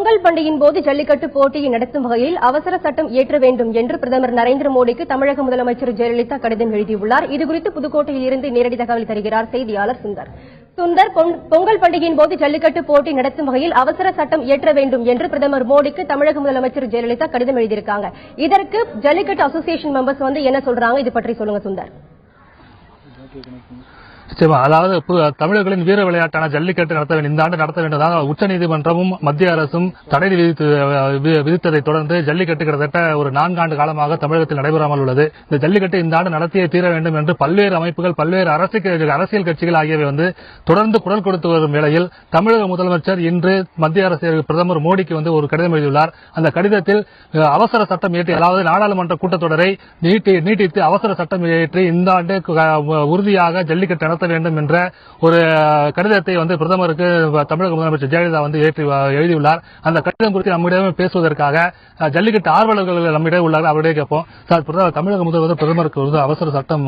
பொங்கல் பண்டிகையின் போது ஜல்லிக்கட்டு போட்டியை நடத்தும் வகையில் அவசர சட்டம் இயற்ற வேண்டும் என்று பிரதமர் நரேந்திர மோடிக்கு தமிழக முதலமைச்சர் ஜெயலலிதா கடிதம் எழுதியுள்ளார். இதுகுறித்து புதுக்கோட்டையில் இருந்து நேரடி தகவல் தருகிறார் செய்தியாளர் சுந்தர். பொங்கல் பண்டிகையின் போது ஜல்லிக்கட்டு போட்டி நடத்தும் வகையில் அவசர சட்டம் இயற்ற வேண்டும் என்று பிரதமர் மோடிக்கு தமிழக முதலமைச்சர் ஜெயலலிதா கடிதம் எழுதியிருக்காங்க. இதற்கு ஜல்லிக்கட்டு அசோசியேஷன் மெம்பர்ஸ் என்ன சொல்றாங்க, இது பற்றி சொல்லுங்க சுந்தர். அதாவது தமிழர்களின் வீர விளையாட்டான ஜல்லிக்கட்டு நடத்த வேண்டும், இந்த ஆண்டு நடத்த வேண்டும். உச்சநீதிமன்றமும் மத்திய அரசும் தடை விதித்ததை தொடர்ந்து ஜல்லிக்கட்டு கிட்டத்தட்ட ஒரு 4 ஆண்டு காலமாக தமிழகத்தில் நடைபெறாமல் உள்ளது. இந்த ஜல்லிக்கட்டு இந்த ஆண்டு நடத்தியே தீர வேண்டும் என்று பல்வேறு அமைப்புகள், பல்வேறு அரசியல் கட்சிகள் ஆகியவை தொடர்ந்து குரல் கொடுத்து வரும் வேளையில் தமிழக முதலமைச்சர் இன்று மத்திய அரசு பிரதமர் மோடிக்கு ஒரு கடிதம் எழுதியுள்ளார். அந்த கடிதத்தில் அவசர சட்டம் இயற்றி, அதாவது நாடாளுமன்ற கூட்டத்தொடரை நீட்டித்து அவசர சட்டம் இயற்றி இந்த ஆண்டு உறுதியாக ஜல்லிக்கட்டு நடத்த வேண்டும் என்ற ஒரு கடிதத்தை பிரதமருக்கு தமிழக முதலமைச்சர் ஜெயலலிதா எழுதியுள்ளார். அந்த கடிதம் குறித்து நம்மிடம் பேசுவதற்காக ஜல்லிக்கட்டு ஆர்வலர்கள் நம்மிடம் உள்ளார்கள். அவருடைய கேட்போம். சார், தமிழக முதல்வர் பிரதமருக்கு அவசர சட்டம்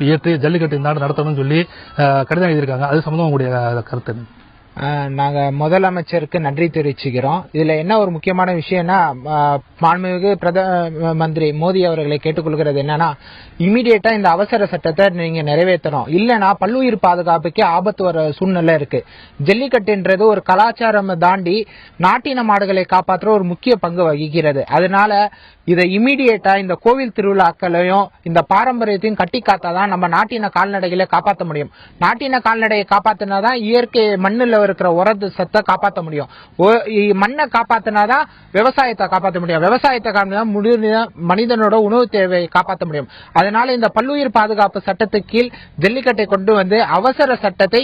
இயற்றி ஜல்லிக்கட்டு இந்த ஆண்டு நடத்தணும்னு சொல்லி கடிதம் எழுதியிருக்காங்க. அது சம்பந்தம் உங்களுடைய கருத்து? நாங்க முதலமைச்சருக்கு நன்றி தெரிவிச்சுக்கிறோம். இதுல என்ன ஒரு முக்கியமான விஷயம்னா, மாண்புமிகு பிரதம மந்திரி மோடி அவர்களை கேட்டுக்கொள்கிறது என்னன்னா, இமிடியேட்டா இந்த அவசர சட்டத்தை நீங்க நிறைவேற்றணும். இல்லனா பல்லுயிர் பாதுகாப்புக்கு ஆபத்து வர சூழ்நிலை இருக்கு. ஜல்லிக்கட்டுன்றது ஒரு கலாச்சாரம் தாண்டி நாட்டின மாடுகளை காப்பாற்ற ஒரு முக்கிய பங்கு வகிக்கிறது. அதனால இதை இமிடியேட்டா இந்த கோவில் திருவிழாக்களையும் இந்த பாரம்பரியத்தையும் கட்டி காத்தாதான் நம்ம நாட்டின கால்நடைகளை காப்பாற்ற முடியும். நாட்டின கால்நடையை காப்பாத்தினாதான் இயற்கை மண்ணில் இருக்கிற உரத்து சத்தை காப்பாற்ற முடியும். மண்ணை காப்பாத்தினாதான் விவசாயத்தை காப்பாற்ற முடியும். விவசாயத்தை காப்பாற்ற மனிதனோட உணவு தேவையை காப்பாற்ற முடியும். அதனால இந்த பல்லுயிர் பாதுகாப்பு சட்டத்துக்கு கீழ் ஜல்லிக்கட்டை கொண்டு வந்து அவசர சட்டத்தை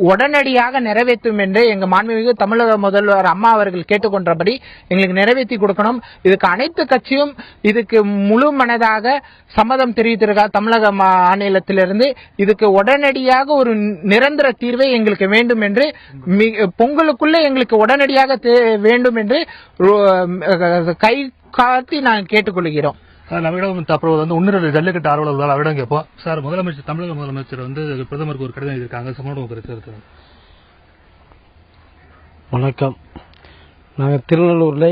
உடனடியாக நிறைவேற்றும் என்று எங்க மாண்புமிகு தமிழக முதல்வர் அம்மா அவர்கள் கேட்டுக்கொண்டபடி எங்களுக்கு நிறைவேற்றி கொடுக்கணும். இதுக்கு அனைத்து கட்சியும் இதுக்கு முழு மனதாக சம்மதம் தெரிவித்திருக்கார். தமிழக மாநிலத்திலிருந்து இதுக்கு உடனடியாக ஒரு நிரந்தர தீர்வை எங்களுக்கு வேண்டும் என்று, பொங்கலுக்குள்ள எங்களுக்கு உடனடியாக வேண்டும் என்று கை காட்டி நான் கேட்டுக்கொள்கிறோம். நம்மிடம் தற்போது இன்னொரு ஜல்லிக்கட்டு ஆர்வலர்கள் அவரிடம் கேட்போம். சார், தமிழக முதலமைச்சர் பிரதமருக்கு ஒரு கடிதம் எழுதியிருக்காங்க. சம்பந்தம் கருத்து? வணக்கம். நாங்கள் திருநெல்லூர்ல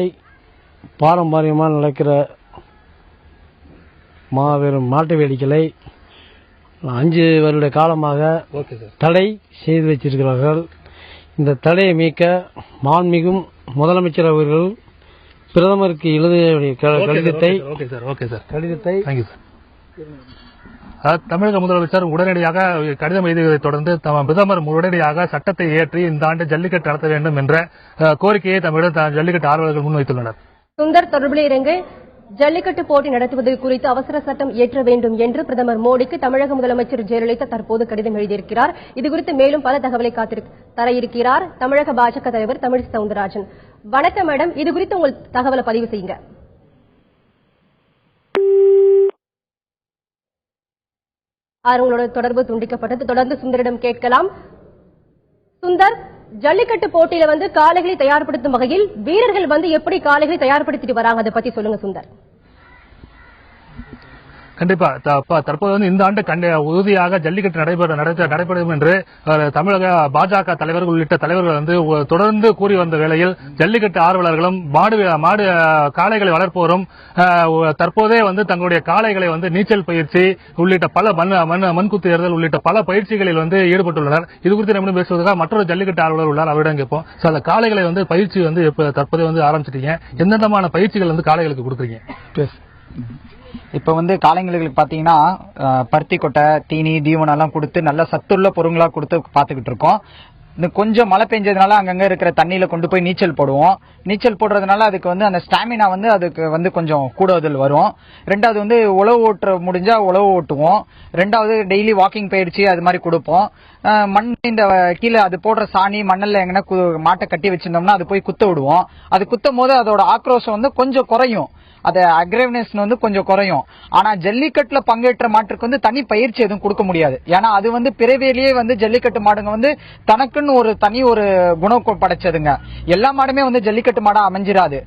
பாரம்பரியமாக நடக்கிற மாபெரும் மாட்டு வேடிக்கைகளை 5 வருட காலமாக தடை செய்து வச்சிருக்கிறார்கள். இந்த தடையை மீட்க மாண்புமிகு முதலமைச்சர் அவர்கள் பிரதமருக்கு எழுதிய கடிதத்தை தமிழக முதலமைச்சர் உடனடியாக கடிதம் எழுதியதை தொடர்ந்து பிரதமர் உடனடியாக சட்டத்தை இயற்றி இந்த ஆண்டு ஜல்லிக்கட்டு நடத்த வேண்டும் என்ற கோரிக்கையை தமிழக ஜல்லிக்கட்டு ஆர்வலர்கள் முன்வைத்துள்ளனர். சுந்தர், தொடர்பில் இறங்கு ஜல்லிக்கட்டு போட்டி நடத்துவது குறித்து அவசர சட்டம் இயற்ற வேண்டும் என்று பிரதமர் மோடிக்கு தமிழக முதலமைச்சர் ஜெயலலிதா தற்போது கடிதம் எழுதியிருக்கிறார். இதுகுறித்து மேலும் பல தகவலை தர இருக்கிறார் தமிழக பாஜக தலைவர் தமிழிசை சவுந்தரராஜன். வணக்கம் மேடம், இதுகுறித்து உங்கள் தகவலை பதிவு செய்யுங்க. உங்களோட தொடர்பு துண்டிக்கப்பட்டது. தொடர்ந்து சுந்தரிடம் கேட்கலாம். சுந்தர், ஜல்லிக்கட்டு போட்டியில காளைகளை தயார்படுத்தும் வகையில் வீரர்கள் எப்படி காளைகளை தயார்படுத்திட்டு வராங்க, அதை பத்தி சொல்லுங்க சுந்தர். கண்டிப்பா தற்போது இந்த ஆண்டு உறுதியாக ஜல்லிக்கட்டு நடைபெறும் என்று தமிழக பாஜக தலைவர்கள் உள்ளிட்ட தலைவர்கள் தொடர்ந்து கூறி வந்த வேளையில் ஜல்லிக்கட்டு ஆர்வலர்களும் மாடு காளைகளை வளர்ப்போரும் தற்போதே தங்களுடைய காளைகளை நீச்சல் பயிற்சி உள்ளிட்ட பல மண்குத்து ஏறுதல் உள்ளிட்ட பல பயிற்சிகளில் ஈடுபட்டுள்ளனர். இது குறித்து நம்மளும் பேசுவதற்காக மற்றொரு ஜல்லிக்கட்டு ஆர்வலர் உள்ளார். அவரிடம் கேட்போம். அந்த காளைகளை பயிற்சி தற்போதே ஆரம்பிச்சிட்டீங்க. எந்தெந்தமான பயிற்சிகள் காளைகளுக்கு கொடுக்குறீங்க? இப்ப காளைங்களுக்கு பாத்தீங்கன்னா பருத்தி கொட்டை, தீனி, தீவனம் எல்லாம் கொடுத்து நல்ல சத்துள்ள பொருங்களா கொடுத்து பாத்துக்கிட்டு இருக்கோம். இந்த கொஞ்சம் மழை பெஞ்சதுனால அங்கங்க இருக்கிற தண்ணியில கொண்டு போய் நீச்சல் போடுவோம். நீச்சல் போடுறதுனால அதுக்கு அந்த ஸ்டாமினா அதுக்கு கொஞ்சம் கூடுதல் வரும். ரெண்டாவது உழவு ஓட்டுற முடிஞ்சா உழவு ஓட்டுவோம். ரெண்டாவது டெய்லி வாக்கிங் பயிற்சி அது மாதிரி கொடுப்போம். மண் இந்த கீழே அது போடுற சாணி மண்ணல்ல எங்கன்னா மாட்டை கட்டி வச்சிருந்தோம்னா அது போய் குத்த விடுவோம். அது குத்தும் போது அதோட ஆக்ரோஷம் கொஞ்சம் குறையும். அது அக்ரெசிவ்னஸ் கொஞ்சம் குறையும். ஆனா ஜல்லிக்கட்டுல பங்கேற்ற மாட்டுக்கு தனி பயிற்சி எதுவும் கொடுக்க முடியாது. ஏன்னா அது பிறவிலேயே ஜல்லிக்கட்டு மாடுங்க தனக்குன்னு ஒரு தனி ஒரு குணம் படைச்சதுங்க. எல்லா மாடுமே ஜல்லிக்கட்டு மாடா அமைஞ்சிராது.